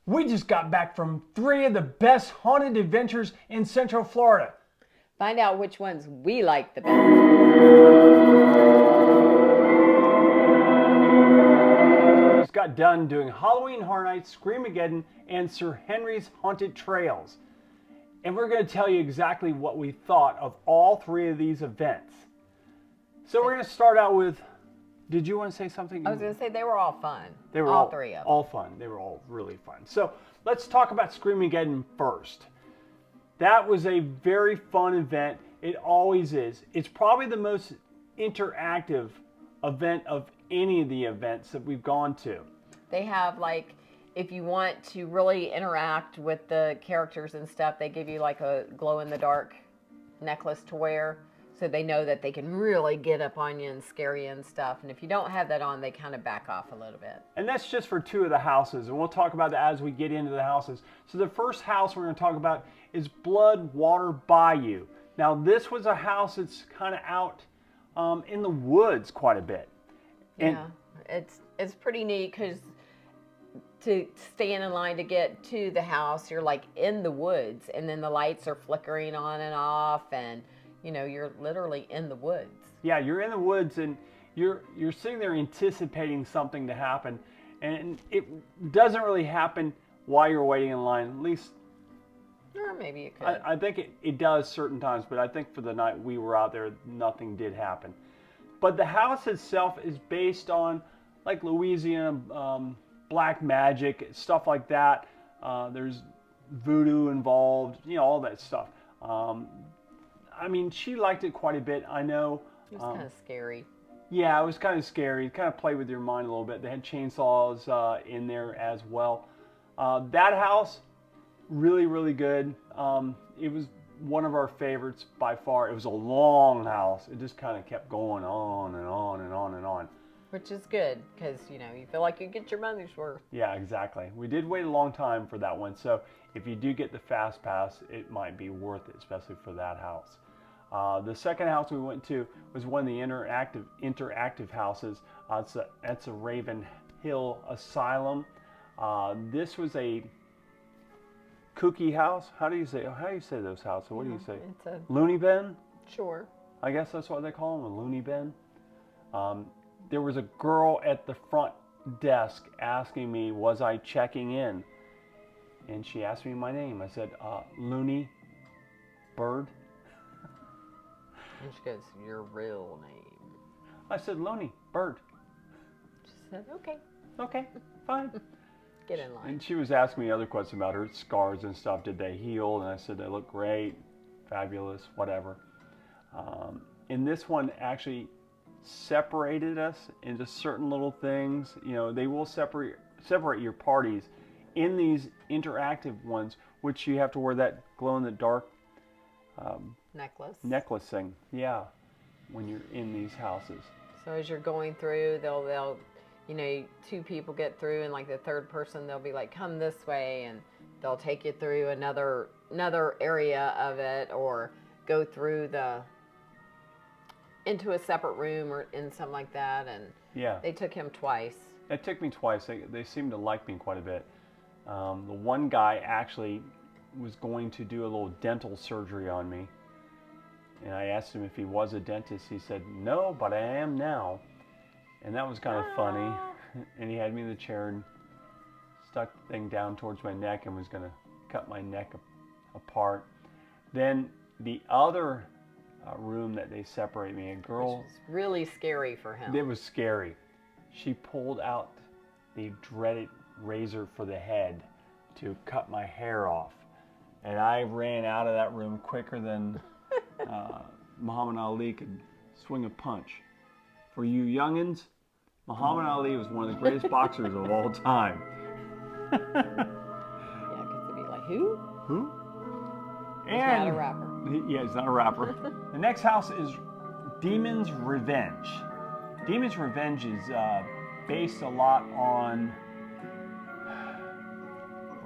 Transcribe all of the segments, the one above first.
We just got back from 3 of the best haunted adventures in Central Florida. Find out which ones we like the best. We just got done doing Halloween Horror Nights, Scream-a-Geddon, and Sir Henry's Haunted Trails. And we're going to tell you exactly what we thought of all 3 of these events. So we're going to start out with, did you want to say something? I was going to say they were all fun. They were all 3 of them. All fun. They were all really fun. So let's talk about Scream-a-Geddon first. That was a very fun event. It always is. It's probably the most interactive event of any of the events that we've gone to. They have like, if you want to really interact with the characters and stuff, they give you like a glow-in-the-dark necklace to wear. So they know that they can really get up on you and scare you and stuff. And if you don't have that on, they kind of back off a little bit. And that's just for 2 of the houses. And we'll talk about that as we get into the houses. So the first house we're going to talk about is Blood Water Bayou. Now this was a house that's kind of out in the woods quite a bit. And yeah, it's pretty neat because to stand in line to get to the house, you're like in the woods. And then the lights are flickering on and off. And you know, you're literally in the woods. Yeah, you're in the woods and you're sitting there anticipating something to happen. And it doesn't really happen while you're waiting in line. At least, or maybe it could. I think it does certain times, but I think for the night we were out there, nothing did happen. But the house itself is based on like Louisiana black magic, stuff like that. There's voodoo involved, you know, all that stuff. I mean, she liked it quite a bit. I know. It was kind of scary. Yeah, it was kind of scary. Kind of played with your mind a little bit. They had chainsaws in there as well. That house, really, really good. It was one of our favorites by far. It was a long house. It just kind of kept going on and on and on and on. Which is good because, you know, you feel like you get your money's worth. Yeah, exactly. We did wait a long time for that one. So if you do get the fast pass, it might be worth it, especially for that house. The second house we went to was one of the interactive houses. That's a Raven Hill Asylum. This was a kooky house. How do you say those houses? What do you say? It's a Looney bin? Sure. I guess that's what they call them, a looney bin. There was a girl at the front desk asking me, was I checking in? And she asked me my name. I said, Looney Bird. And she goes, your real name. I said, Looney Bird. She said, okay. Okay, fine. Get in line. And she was asking me other questions about her scars and stuff. Did they heal? And I said, they look great, fabulous, whatever. And this one actually separated us into certain little things. You know, they will separate your parties in these interactive ones, which you have to wear that glow-in-the-dark necklace thing. Yeah, when you're in these houses. So as you're going through, they'll you know, 2 people get through, and like the third person, they'll be like, come this way, and they'll take you through another area of it, or go through into a separate room or in something like that. And yeah, they took him twice. It took me twice. They seemed to like me quite a bit. The one guy actually was going to do a little dental surgery on me. And I asked him if he was a dentist. He said, no, but I am now. And that was kind of funny. And he had me in the chair and stuck the thing down towards my neck and was going to cut my neck apart. Then the other room that they separate me, a girl. Which was really scary for him. It was scary. She pulled out the dreaded razor for the head to cut my hair off. And I ran out of that room quicker than Muhammad Ali could swing a punch. For you youngins, Muhammad Ali was one of the greatest boxers of all time. Yeah, because they'd be like, who? Who? He's not a rapper. Yeah, he's not a rapper. The next house is Demon's Revenge. Demon's Revenge is based a lot on,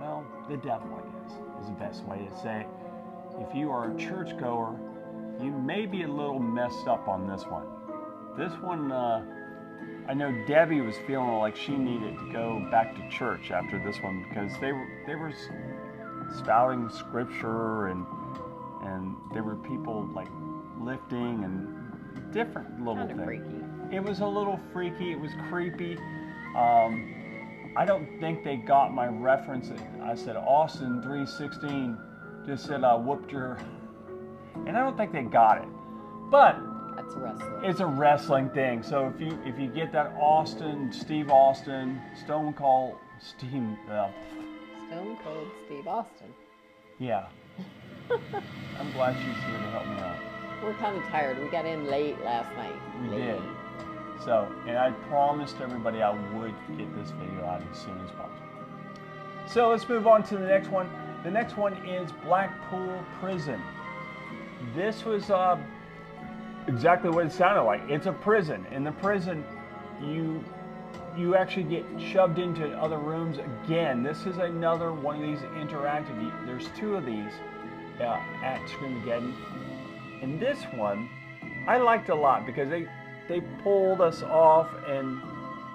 well, the devil, I guess, is the best way to say it. If you are a churchgoer, you may be a little messed up on this one. This one, I know Debbie was feeling like she needed to go back to church after this one because they were spouting scripture and there were people like lifting and different little Kind of things. freaky. It was a little freaky. It was creepy. I don't think they got my reference. I said Austin 3:16. Just said I whooped your, and I don't think they got it. But That's wrestling. it's a wrestling thing. So if you get that Steve Austin, Stone Cold Steve. Stone Cold Steve Austin. Yeah. I'm glad she's here to help me out. We're kind of tired. We got in late last night. We Late. did. So, and I promised everybody I would get this video out as soon as possible. So let's move on to the next one. The next one is Blackpool Prison. This was exactly what it sounded like. It's a prison. In the prison, you actually get shoved into other rooms again. This is another one of these interactive. There's two of these at Scream-a-Geddon. And this one, I liked a lot because they pulled us off and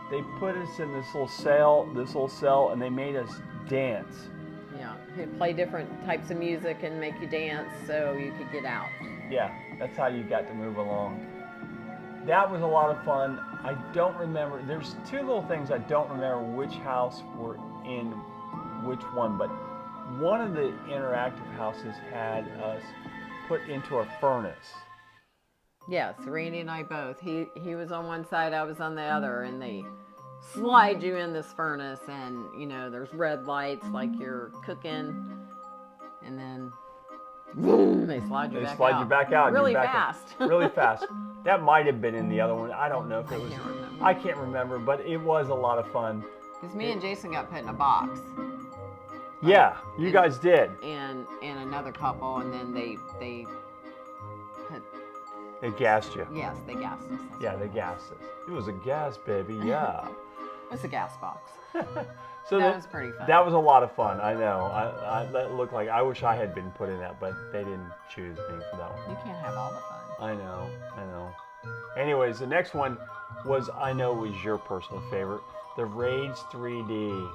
they put us in this little cell, and they made us dance. Yeah, he'd play different types of music and make you dance so you could get out. Yeah, that's how you got to move along. That was a lot of fun. I don't remember. There's two little things I don't remember which house were in which one, but one of the interactive houses had us put into a furnace. Yes, Randy and I both. He was on one side, I was on the other, and they slide you in this furnace, and there's red lights like you're cooking, and then boom, they slide you back out. Really fast. Really fast. That might have been in the other one. I don't know if it was. I can't remember, but it was a lot of fun. Because me and Jason got put in a box. Yeah, you guys did. And another couple, and then they put. They gassed you. Yes, they gassed us. Yeah, they gassed us. It was a gas, baby. Yeah. It's a gas box. So that was pretty fun. That was a lot of fun. I know. That looked like I wish I had been put in that, but they didn't choose me for that one. You can't have all the fun. I know. Anyways, the next one was your personal favorite, the Rage 3D.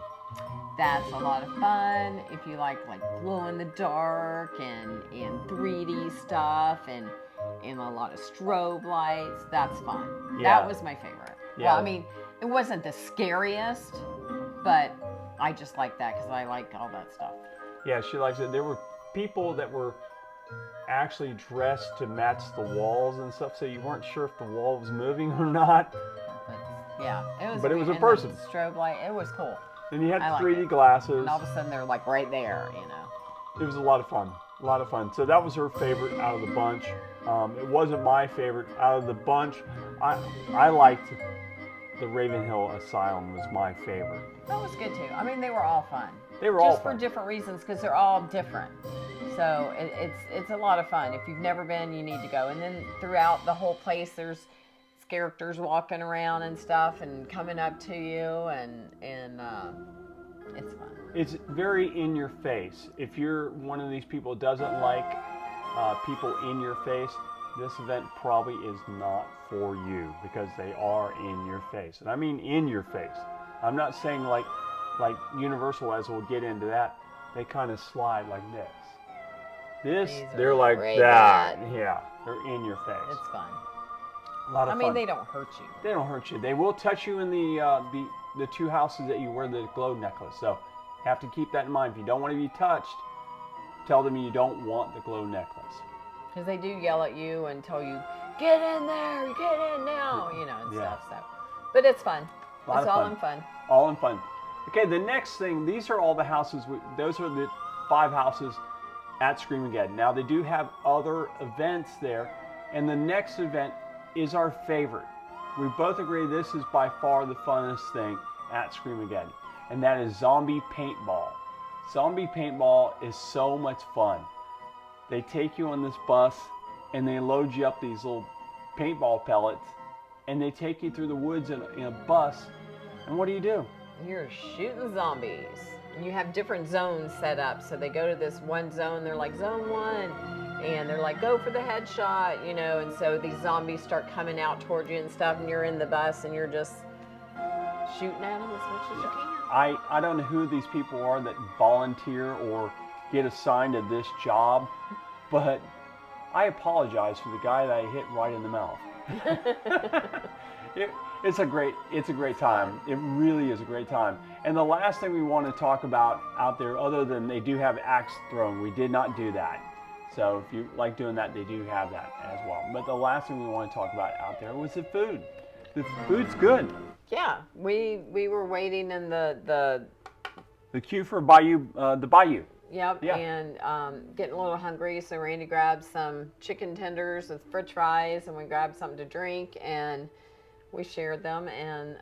That's a lot of fun if you like glow in the dark and 3D stuff and a lot of strobe lights. That's fun. Yeah. That was my favorite. Yeah. Well, I mean, it wasn't the scariest, but I just like that because I like all that stuff. Yeah, she likes it. There were people that were actually dressed to match the walls and stuff, so you weren't sure if the wall was moving or not. Yeah, it was. But it was a person. Strobe light. It was cool. And you had I 3D glasses. And all of a sudden they're right there, It was a lot of fun. A lot of fun. So that was her favorite out of the bunch. It wasn't my favorite out of the bunch. I liked the Ravenhill Asylum was my favorite. That was good too. I mean, they were all fun. They were all just fun. for different reasons because they're all different. So it's a lot of fun. If you've never been, you need to go. And then throughout the whole place, there's characters walking around and stuff and coming up to you, and it's fun. It's very in your face. If you're one of these people who doesn't like people in your face, this event probably is not for you because they are in your face. And I mean in your face. I'm not saying like Universal, as we'll get into that, they kind of slide like this. They're like that. Yeah, they're in your face. It's fun. A lot of fun. I mean, they don't hurt you. They don't hurt you. They will touch you in the two houses that you wear the glow necklace. So you have to keep that in mind. If you don't want to be touched, tell them you don't want the glow necklace. Because they do yell at you and tell you, get in there, get in now, and stuff. So, but it's fun. It's all in fun. All in fun. Okay, the next thing, these are all the houses, those are the 5 houses at Scream-a-Geddon. Now, they do have other events there, and the next event is our favorite. We both agree this is by far the funnest thing at Scream-a-Geddon, and that is zombie paintball. Zombie paintball is so much fun. They take you on this bus, and they load you up these little paintball pellets, and they take you through the woods in a bus, and what do? You're shooting zombies. And you have different zones set up. So they go to this one zone, they're like, zone 1. And they're like, go for the headshot, and so these zombies start coming out toward you and stuff, and you're in the bus, and you're just shooting at them as much as you can. I don't know who these people are that volunteer or get assigned to this job, but I apologize for the guy that I hit right in the mouth. It's a great time. It really is a great time. And the last thing we want to talk about out there, other than they do have axe throwing, we did not do that. So if you like doing that, they do have that as well. But the last thing we want to talk about out there was the food. The food's good. Yeah, we were waiting in the queue for the Bayou. Yep, Yeah. and getting a little hungry, so Randy grabbed some chicken tenders with french fries, and we grabbed something to drink, and we shared them, and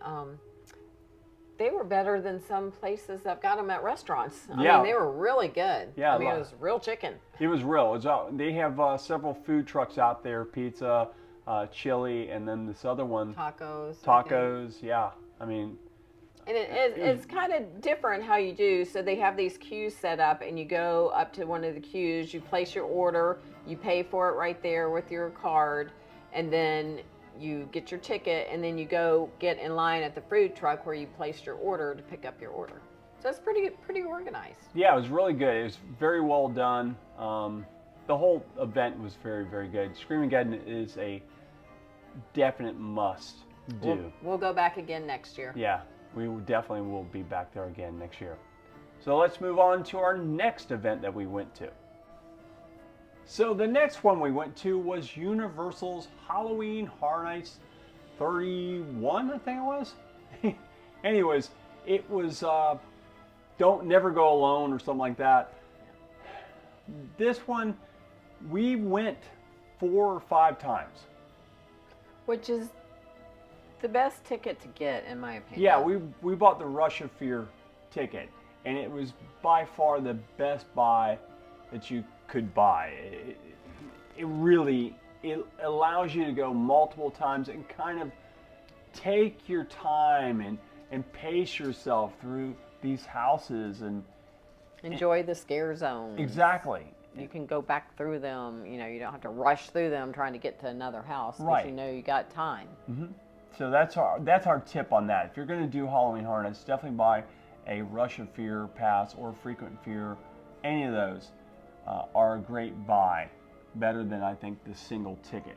they were better than some places that got them at restaurants. I mean, they were really good. Yeah, I mean, it was real chicken. It was real. They have several food trucks out there, pizza, chili, and then this other one. Tacos, yeah. I mean. And it's kind of different how you do. So they have these queues set up, and you go up to one of the queues, you place your order, you pay for it right there with your card, and then you get your ticket, and then you go get in line at the food truck where you placed your order to pick up your order. So it's pretty organized. Yeah, it was really good. It was very well done. The whole event was very, very good. Scream-a-Geddon is a definite must do. We'll go back again next year. Yeah, we definitely will be back there again next year. So let's move on to our next event that we went to. So the next one we went to was Universal's Halloween Horror Nights 31, I think it was. Anyways, it was Don't Never Go Alone or something like that. This one, we went 4 or 5 times. Which is the best ticket to get, in my opinion. Yeah, we bought the Rush of Fear ticket, and it was by far the best buy that you could buy. It allows you to go multiple times and kind of take your time and pace yourself through these houses and enjoy the scare zone. Exactly. You can go back through them. You know, you don't have to rush through them trying to get to another house because Right. you know you got time. Mm-hmm. So that's our tip on that. If you're going to do Halloween Horror Nights, definitely buy a Rush of Fear pass or Frequent Fear. Any of those are a great buy, better than I think the single ticket.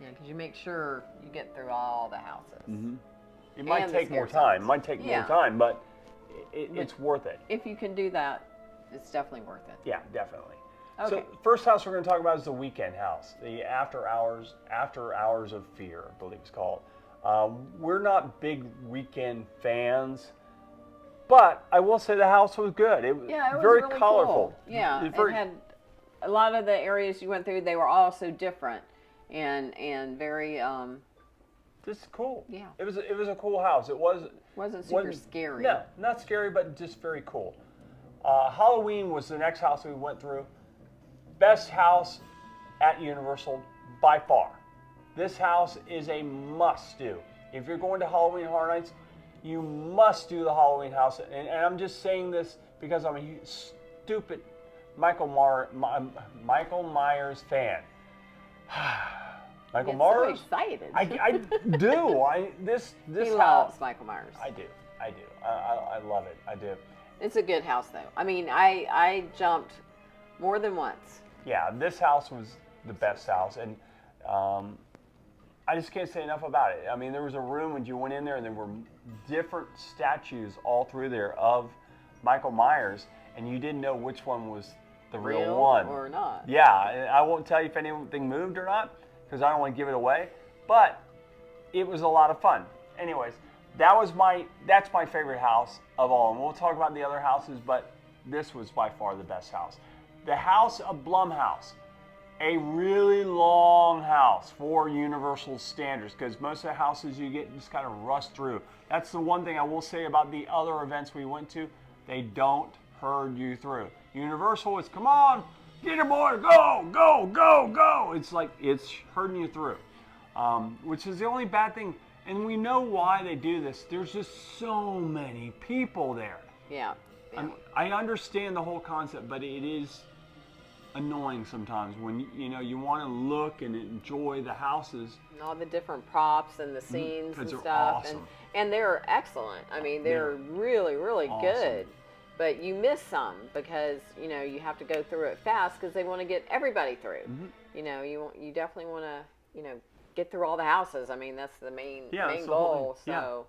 Yeah, because you make sure you get through all the houses. Mm-hmm. It might And take the more scare time. zones. It might take Yeah. more time, but it's worth it. If you can do that, it's definitely worth it. Yeah, definitely. Okay. So the first house we're going to talk about is the Weekend House, the After Hours of Fear, I believe it's called. We're not big Weekend fans, but I will say the house was good. It was very really colorful. Cool. Yeah, it had a lot of the areas you went through. They were all so different and very just cool. Yeah. It was a cool house. It wasn't super scary. No, not scary, but just very cool. Halloween was the next house we went through. Best house at Universal by far. This house is a must-do. If you're going to Halloween Horror Nights, you must do the Halloween house. And I'm just saying this because I'm a stupid Michael Myers fan. Michael Myers. So excited. I do. This he house. loves Michael Myers. I do. I love it. I do. It's a good house, though. I mean, I jumped more than once. Yeah, this house was the best house, and I just can't say enough about it. I mean, there was a room when you went in there, and there were different statues all through there of Michael Myers, and you didn't know which one was the real one or not. Yeah, I won't tell you if anything moved or not because I don't want to give it away, but it was a lot of fun. Anyways, that's my favorite house of all, and we'll talk about the other houses, but this was by far the best house. The House of Blumhouse, a really long house for Universal standards because most of the houses you get just kind of rust through. That's the one thing I will say about the other events we went to. They don't herd you through. Universal is, come on, get it, boy, go, go, go, go. It's like it's herding you through, which is the only bad thing. And we know why they do this. There's just so many people there. Yeah. I understand the whole concept, but it is annoying sometimes when you want to look and enjoy the houses. And all the different props and the scenes and they're stuff, awesome. and they're excellent. I mean, they're really, really awesome. good. But you miss some because you have to go through it fast because they want to get everybody through. You definitely want to get through all the houses. I mean, that's the main goal. So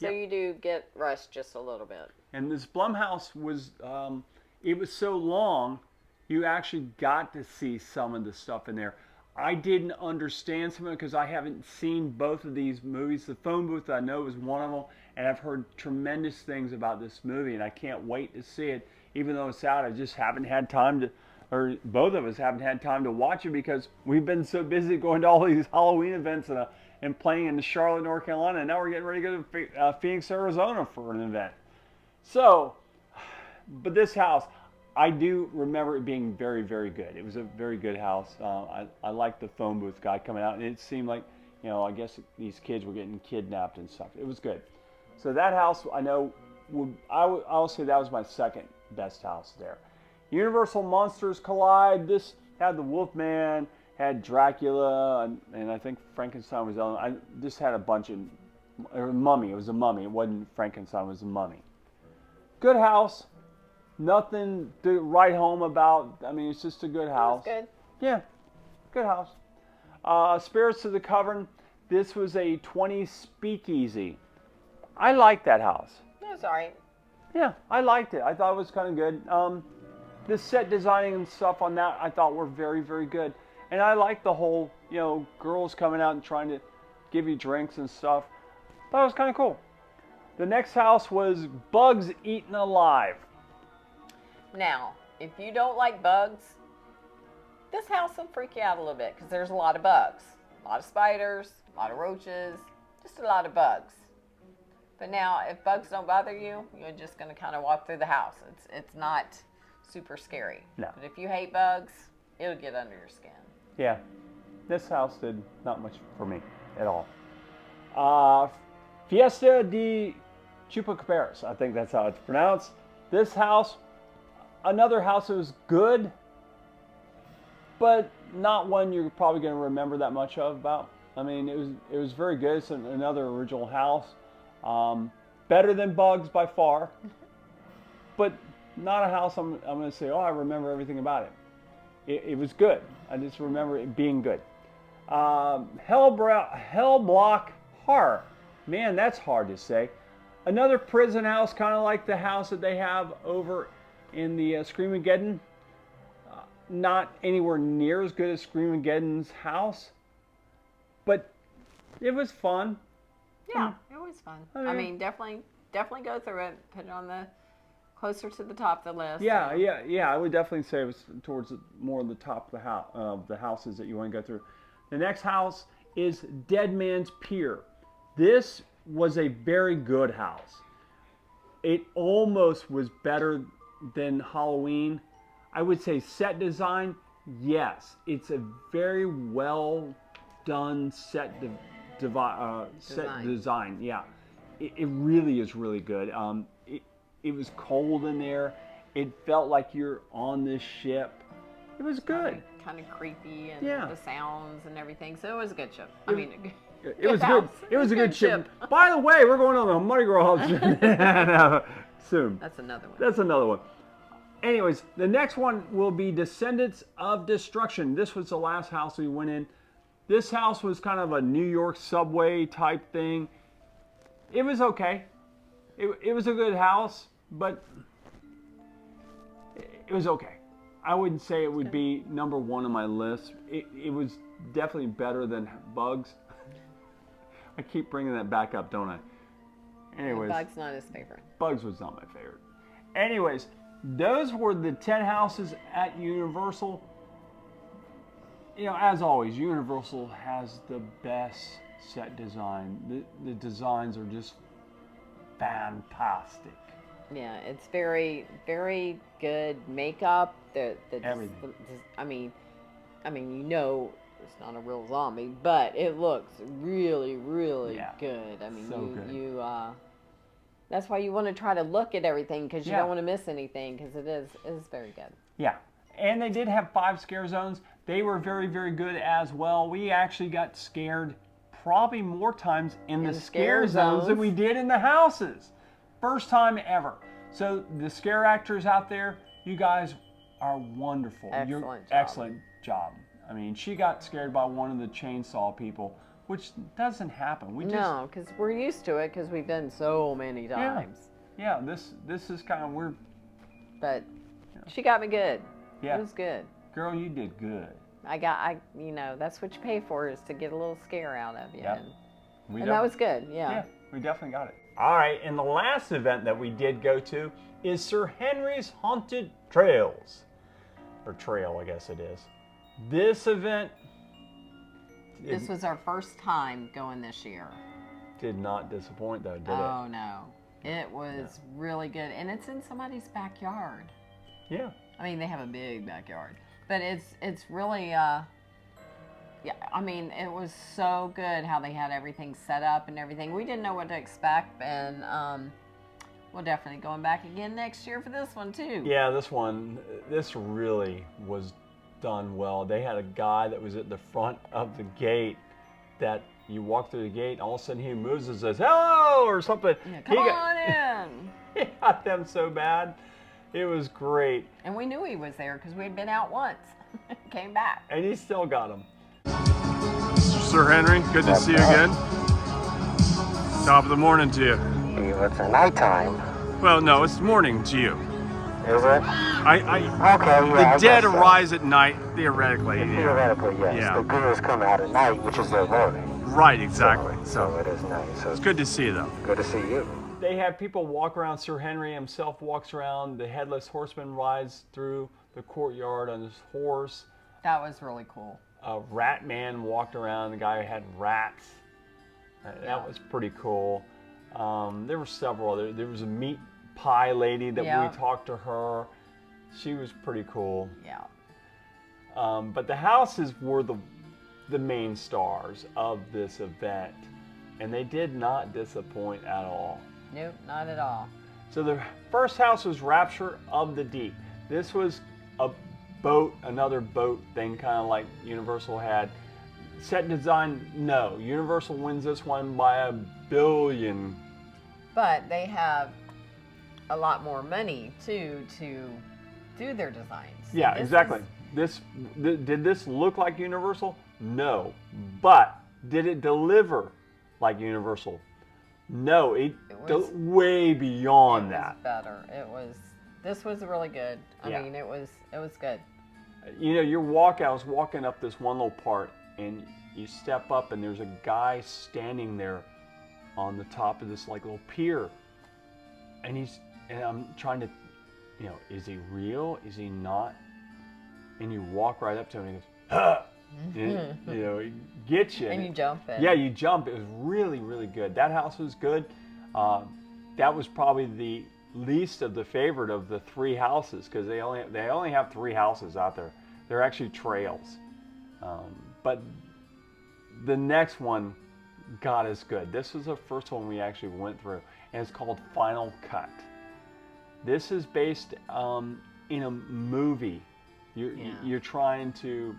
you do get rushed just a little bit. And this Blumhouse was it was so long, you actually got to see some of the stuff in there. I didn't understand some of it because I haven't seen both of these movies. The Phone Booth, I know, is one of them, and I've heard tremendous things about this movie, and I can't wait to see it. Even though it's out, I just haven't had time to, or both of us haven't had time to watch it because we've been so busy going to all these Halloween events and playing in Charlotte, North Carolina, and now we're getting ready to go to Phoenix, Arizona for an event. So, but this house, I do remember it being very, very good. It was a very good house. I liked the phone booth guy coming out, and it seemed like, I guess these kids were getting kidnapped and stuff. It was good. So that house, I know, I will say that was my second best house there. Universal Monsters Collide. This had the Wolfman, had Dracula, and I think Frankenstein was on. I just had a bunch of, Mummy. It was a mummy. It wasn't Frankenstein. It was a mummy. Good house. Nothing to write home about. I mean, it's just a good house. Good. Yeah, good house. Spirits of the Coven. This was a 20s speakeasy. I liked that house. That's all right. Yeah, I liked it. I thought it was kind of good. The set designing and stuff on that I thought were very, very good. And I liked the whole, girls coming out and trying to give you drinks and stuff. Thought it was kind of cool. The next house was Bugs Eaten Alive. Now, if you don't like bugs, this house will freak you out a little bit because there's a lot of bugs. A lot of spiders, a lot of roaches, just a lot of bugs. But now, if bugs don't bother you, you're just going to kind of walk through the house. It's not super scary. No. But if you hate bugs, it'll get under your skin. Yeah, this house did not much for me at all. Fiesta de Chupacaberas, I think that's how it's pronounced. This house, another house that was good, but not one you're probably going to remember that much about. I mean, it was very good. It's another original house. Better than Bugs by far, but not a house I'm going to say, I remember everything about it. It was good. I just remember it being good. Hell Block Horror. Man, that's hard to say. Another prison house, kind of like the house that they have over in the Scream-a-Geddon. Not anywhere near as good as Scream-a-Geddon's house, but it was fun. Yeah, it was fun. I mean, definitely go through it. Put it on the closer to the top of the list. Yeah. I would definitely say it was towards more of the top of the houses that you want to go through. The next house is Dead Man's Pier. This was a very good house. It almost was better than Halloween. I would say set design, yes. It's a very well done set design. Yeah, it really is really good. It was cold in there. It felt like you're on this ship. It was good. Kind of creepy and the sounds and everything. So it was a good ship. It was good. It was a good ship. By the way, we're going on the Mardi Gras soon. That's another one. Anyways, the next one will be Descendants of Destruction. This was the last house we went in. This house was kind of a New York subway type thing. It was okay. It was a good house, but it was okay. I wouldn't say it would be number one on my list. It was definitely better than Bugs. I keep bringing that back up, don't I? Anyways. Bugs not his favorite. Bugs was not my favorite. Anyways, those were the 10 houses at Universal. As always, Universal has the best set design. The designs are just fantastic. Yeah, it's very, very good makeup. Everything. I mean, it's not a real zombie, but it looks really, really good. I mean, so good. That's why you want to try to look at everything because you don't want to miss anything because it is very good. Yeah, And they did have 5 scare zones. They were very, very good as well. We actually got scared probably more times in the scare zones than we did in the houses. First time ever. So the scare actors out there, you guys are wonderful. Excellent job. I mean, she got scared by one of the chainsaw people, which doesn't happen. No, because we're used to it because we've been so many times. Yeah, this is kind of weird. But she got me good. Yeah. It was good. Girl, you did good. That's what you pay for, is to get a little scare out of you. Yep. And that was good, Yeah, we definitely got it. All right, and the last event that we did go to is Sir Henry's Haunted Trails. Or Trail, I guess it is. This event... This was our first time going this year. Did not disappoint, though, did it? Oh, no. It was really good. And it's in somebody's backyard. Yeah. I mean, they have a big backyard. But it's really... it was so good how they had everything set up and everything. We didn't know what to expect, and we're definitely going back again next year for this one, too. Yeah, this really was done well. They had a guy that was at the front of the gate that you walk through the gate, and all of a sudden he moves and says, "Hello!" or something. Yeah, come on in. He got them so bad. It was great. And we knew he was there because we had been out once. Came back. And he still got them. Sir Henry, good to see you again. Top of the morning to you. It's nighttime. Well, no, it's morning to you. Is it? The dead arise at night, theoretically. Theoretically, yes. Yeah. The ghouls come out at night, which is their morning. Right, exactly. So it is nice. So it's good to see you, though. Good to see you. They have people walk around. Sir Henry himself walks around. The headless horseman rides through the courtyard on his horse. That was really cool. A rat man walked around. The guy who had rats. That was pretty cool. There were several other. There was a meat pie lady that we talked to her. She was pretty cool. Yeah. But the houses were the main stars of this event, and they did not disappoint at all. Nope, not at all. So the first house was Rapture of the Deep. This was a boat, another boat thing, kind of like Universal had. Set design, no. Universal wins this one by $1 billion. But they have a lot more money, too, to do their designs. Yeah, exactly. Did this look like Universal? No. But did it deliver like Universal? No, it was way beyond that. It was better. This was really good. I mean, it was good. You know, I was walking up this one little part, and you step up, and there's a guy standing there on the top of this like little pier, and I'm trying to, is he real? Is he not? And you walk right up to him, and he goes, "Huh!" And, he gets you. And you jump in. Yeah, you jump. It was really, really good. That house was good. That was probably the least of the favorite of the 3 houses, because they only have 3 houses out there. They're actually trails. But the next one got us good. This was the first one we actually went through, and it's called Final Cut. This is based in a movie. You're trying to,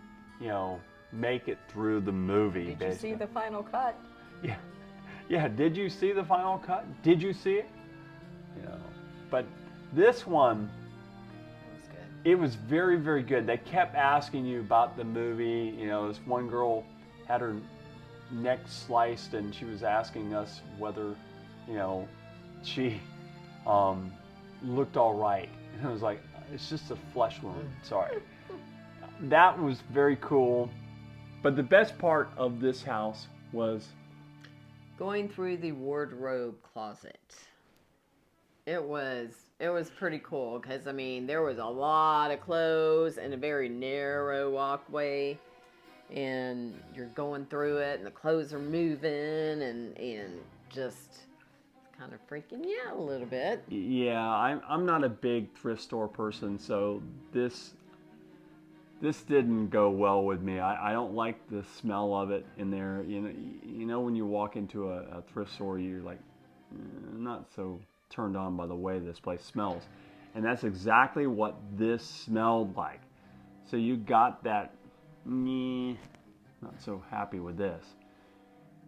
make it through the movie. Did you see the final cut? Yeah. Yeah. Did you see the final cut? Did you see it? But this one, it was very, very good. They kept asking you about the movie. This one girl had her neck sliced, and she was asking us whether, she looked all right. And I was like, it's just a flesh wound. Sorry. That was very cool. But the best part of this house was going through the wardrobe closet. It was pretty cool because, there was a lot of clothes and a very narrow walkway, and you're going through it, and the clothes are moving, and just kind of freaking you out a little bit. Yeah, I'm not a big thrift store person, so this didn't go well with me. I don't like the smell of it in there. When you walk into a thrift store, you're like, not so turned on by the way this place smells. And that's exactly what this smelled like. So you got that, not so happy with this.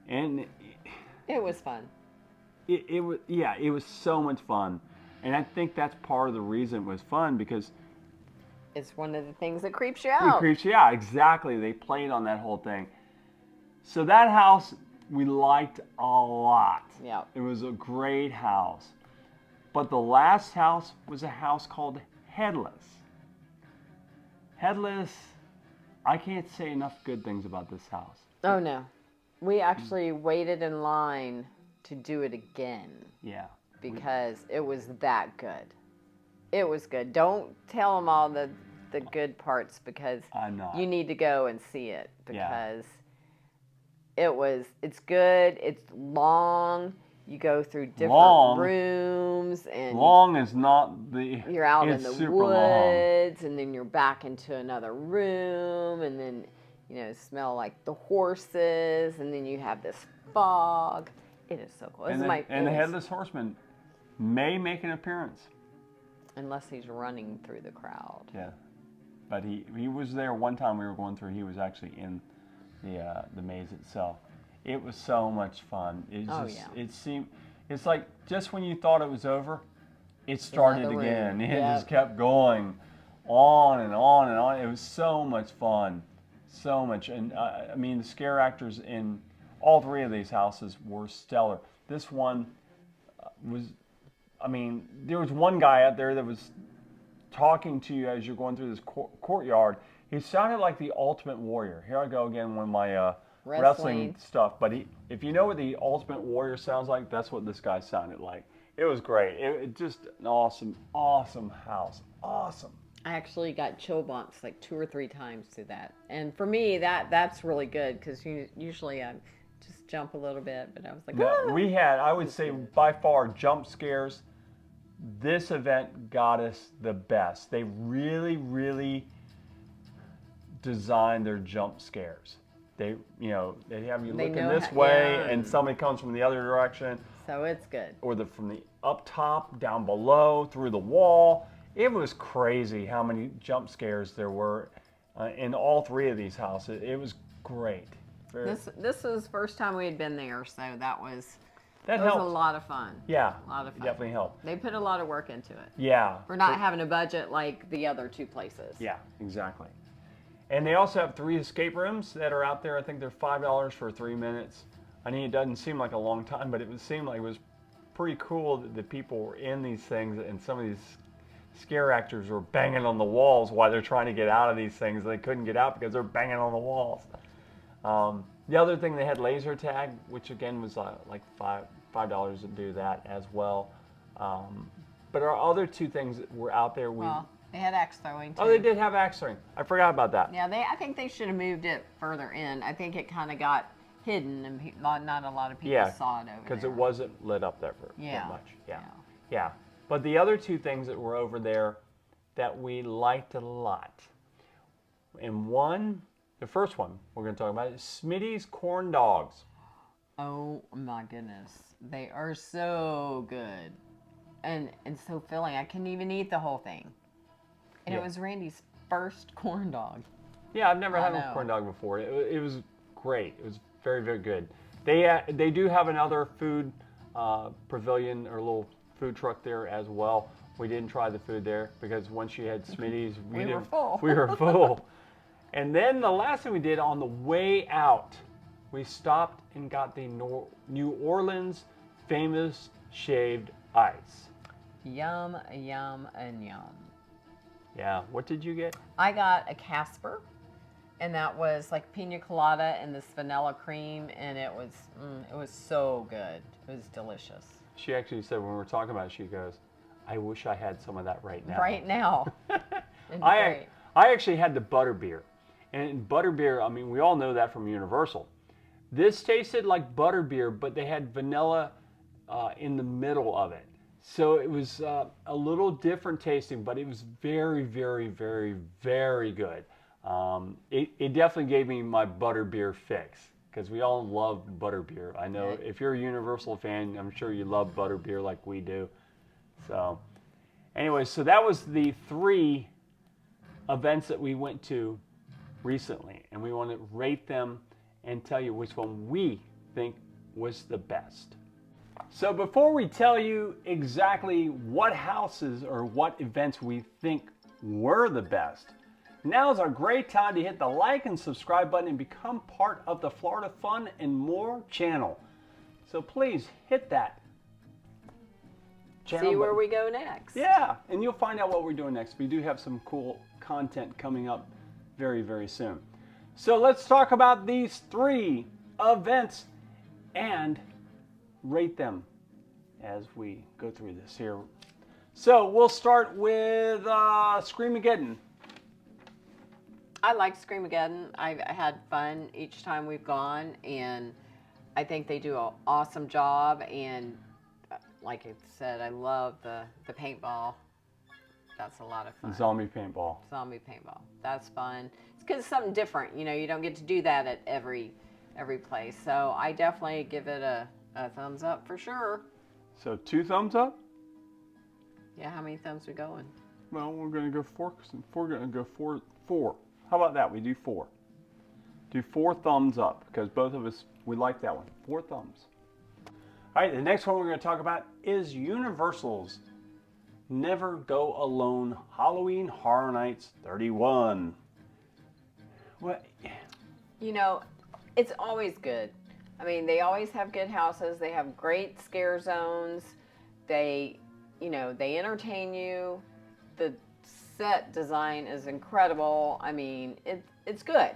And It was fun. it was so much fun. And I think that's part of the reason it was fun, because It's one of the things that creeps you it out. creeps you out. Exactly. They played on that whole thing. So that house we liked a lot. Yeah. It was a great house. But the last house was a house called Headless. Headless, I can't say enough good things about this house. Oh no. We actually waited in line to do it again Yeah. because it was that good. It was good. Don't tell them all the good parts, because I'm not. you need to go and see it, Yeah. because it's good. It's long. You go through different rooms, and Long is not the. you're out in it's the super long. woods, and then you're back into another room, and then smell like the horses, and then you have this fog. It is so cool. This And, is the, and the Headless Horseman may make an appearance. unless he's running through the crowd. Yeah, but he was there one time we were going through. He was actually in the maze itself. It was so much fun. It's like just when you thought it was over, it started Another again. room. It Yep. just kept going on and on and on. It was so much fun, so much. And I mean, the scare actors in all three of these houses were stellar. This one was. I mean, there was one guy out there that was talking to you as you're going through this courtyard. He sounded like the Ultimate Warrior. Here I go again with my wrestling stuff. But if you know what the Ultimate Warrior sounds like, that's what this guy sounded like. It was great. It just an awesome, awesome house. Awesome. I actually got chill bumps like 2 or 3 times through that, and for me that's really good, because usually I just jump a little bit, but I was like, No, we had, I would say, by far jump scares. This event got us the best. They really, really designed their jump scares. They have you looking this way, and somebody comes from the other direction. So it's good. Or from the up top, down below, through the wall. It was crazy how many jump scares there were in all three of these houses. It was great. This was the first time we had been there, so that was a helped. lot of fun. Yeah, A lot of fun. definitely helped. They put a lot of work into it. Yeah. For not having a budget like the other 2 places. Yeah, exactly. And they also have 3 escape rooms that are out there. I think they're $5 for 3 minutes. I mean, it doesn't seem like a long time, but it seemed like it was pretty cool that the people were in these things, and some of these scare actors were banging on the walls while they're trying to get out of these things. They couldn't get out because they're banging on the walls. The other thing, they had laser tag, which again was like $5 to do that as well. But our other 2 things that were out there, They had axe throwing too. Oh, they did have axe throwing. I forgot about that. Yeah, I think they should have moved it further in. I think it kind of got hidden, and not a lot of people saw it over there. Because it wasn't lit up that much. Yeah. But the other 2 things that were over there that we liked a lot, and the first one we're going to talk about is Smitty's Corn Dogs. Oh my goodness, they are so good, and so filling. I couldn't even eat the whole thing, and it was Randy's first corn dog. Yeah, I've never had a corn dog before. It was great. It was very, very good. They do have another food pavilion or little food truck there as well. We didn't try the food there because once you had Smitty's, we were full. We were full. And then the last thing we did on the way out, we stopped and got the New Orleans famous shaved ice. Yum, yum, and yum. Yeah, what did you get? I got a Casper, and that was like pina colada and this vanilla cream, and it was so good. It was delicious. She actually said when we were talking about it, she goes, I wish I had some of that right now. Right now. I actually had the butterbeer. And butterbeer, I mean, we all know that from Universal. This tasted like butterbeer, but they had vanilla in the middle of it. So it was a little different tasting, but it was very, very, very, very good. It definitely gave me my butterbeer fix, because we all love butterbeer. I know if you're a Universal fan, I'm sure you love butterbeer like we do. So anyway, so that was the 3 events that we went to recently, and we want to rate them and tell you which one we think was the best. So before we tell you exactly what houses or what events we think were the best, now is a great time to hit the like and subscribe button and become part of the Florida Fun and More channel. So please hit that channel See where button. we go next. Yeah, and you'll find out what we're doing next. We do have some cool content coming up very, very soon. So let's talk about these 3 events and rate them as we go through this here. So we'll start with Scream-a-Geddon. I like Scream-a-Geddon. I've had fun each time we've gone, and I think they do an awesome job. And like I said, I love the paintball. That's a lot of fun. Zombie paintball. Zombie paintball. That's fun. It's because it's something different. You know, you don't get to do that at every place. So I definitely give it a thumbs up for sure. So 2 thumbs up? Yeah, how many thumbs we going? Well, we're going to go 4. We're going to go 4. How about that? We do 4. Do 4 thumbs up because both of us, we like that one. 4 thumbs. All right, the next one we're going to talk about is Universal's Never Go Alone Halloween Horror Nights 31. What? You know, it's always good. I mean, they always have good houses. They have great scare zones. They, you know, they entertain you. The set design is incredible. I mean, it's good.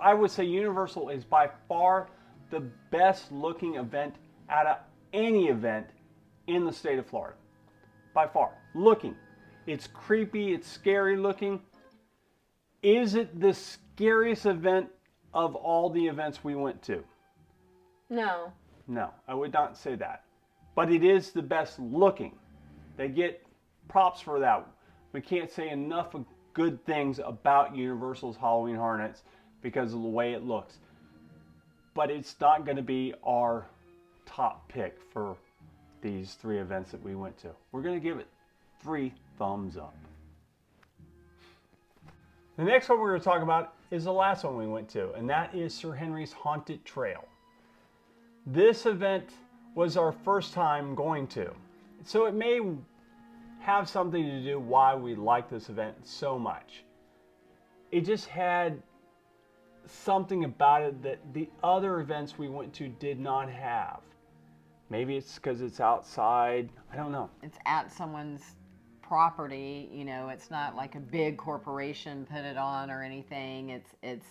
I would say Universal is by far the best looking event out of any event in the state of Florida. By far. Looking. It's creepy, it's scary looking. Is it the scariest event of all the events we went to? No. No, I would not say that. But it is the best looking. They get props for that. We can't say enough of good things about Universal's Halloween Horror Nights because of the way it looks. But it's not going to be our top pick for these 3 events that we went to. We're going to give it 3 thumbs up. The next one we're going to talk about is the last one we went to, and that is Sir Henry's Haunted Trail. This event was our first time going to, so it may have something to do why we like this event so much. It just had something about it that the other events we went to did not have. Maybe it's because it's outside. I don't know. It's at someone's property. You know, it's not like a big corporation put it on or anything. It's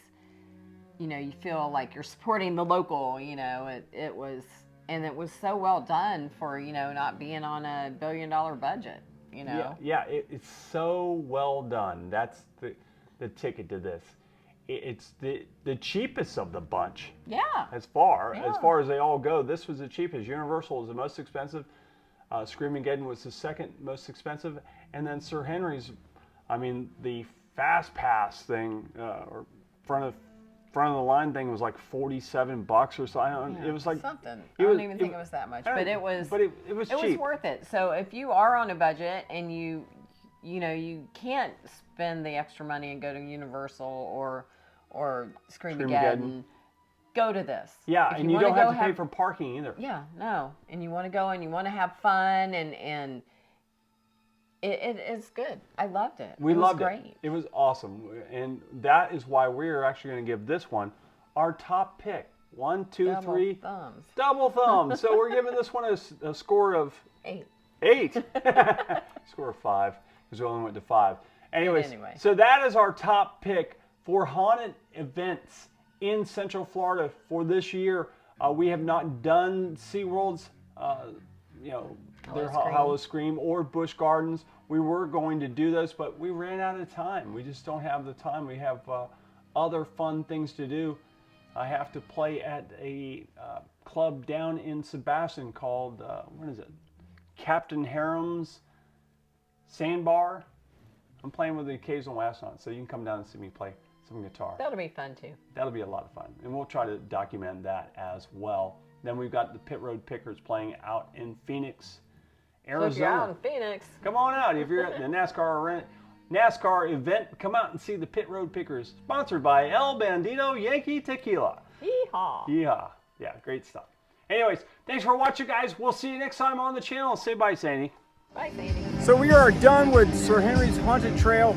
you know, you feel like you're supporting the local. You know, it was so well done for, you know, not being on a $1 billion budget. You know. Yeah, it's so well done. That's the ticket to this. It's the cheapest of the bunch. Yeah. As far as they all go, this was the cheapest. Universal is the most expensive. Scream-a-Geddon was the second most expensive, and then Sir Henry's. I mean, the Fast Pass thing or front of the line thing was like $47 or so. It was like something. I don't even think it was that much, but it was. But it was cheap. It was worth it. So if you are on a budget and you know you can't spend the extra money and go to Universal or Scream-a-Geddon, go to this. Yeah, if and you don't have to pay for parking either. Yeah, no. And you want to go and you want to have fun and it is good. I loved it. We loved great. it. It was awesome. And that is why we're actually going to give this one our top pick. 1, 2, 3. Thumbs. Double thumbs. So we're giving this one a score of 8. 8. Score of 5 because we only went to 5. Anyways, Anyway. So that is our top pick for haunted events in Central Florida for this year. We have not done SeaWorld's, their Hollow Scream or Busch Gardens. We were going to do those, but we ran out of time. We just don't have the time. We have other fun things to do. I have to play at a club down in Sebastian called, what is it? Captain Harem's Sandbar. I'm playing with the occasional astronaut, so you can come down and see me play some guitar. That'll be fun too. That'll be a lot of fun, and we'll try to document that as well. Then we've got the Pit Road Pickers playing out in Phoenix, Arizona. So if you're out in Phoenix, come on out if you're at the NASCAR event NASCAR event. Come out and see the Pit Road Pickers. Sponsored by El Bandito Yankee Tequila. Yeehaw. Yeah, yeah, great stuff. Anyways, thanks for watching, guys. We'll see you next time on the channel. Say bye, Sandy. Bye, Sandy. So we are done with Sir Henry's Haunted Trail.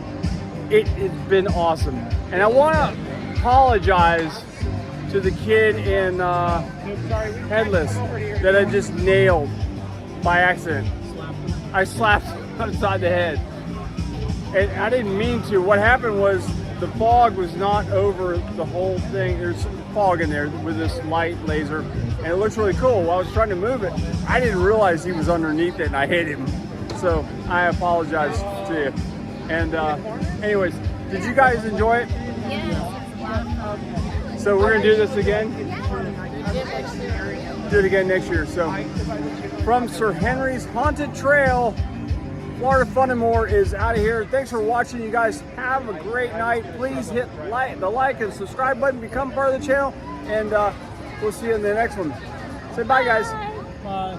It's been awesome. And I want to apologize to the kid in Headless that I just nailed by accident. I slapped him upside the head. And I didn't mean to. What happened was the fog was not over the whole thing. There's fog in there with this light laser, and it looks really cool. While I was trying to move it, I didn't realize he was underneath it, and I hit him. So I apologize to you. And anyways, did you guys enjoy it? Yeah. So we're gonna do this again. Do it again next year. So from Sir Henry's Haunted Trail, Florida Fun and More is out of here. Thanks for watching. You guys have a great night. Please hit the like and subscribe button, become part of the channel, and we'll see you in the next one. Say bye, guys. Bye.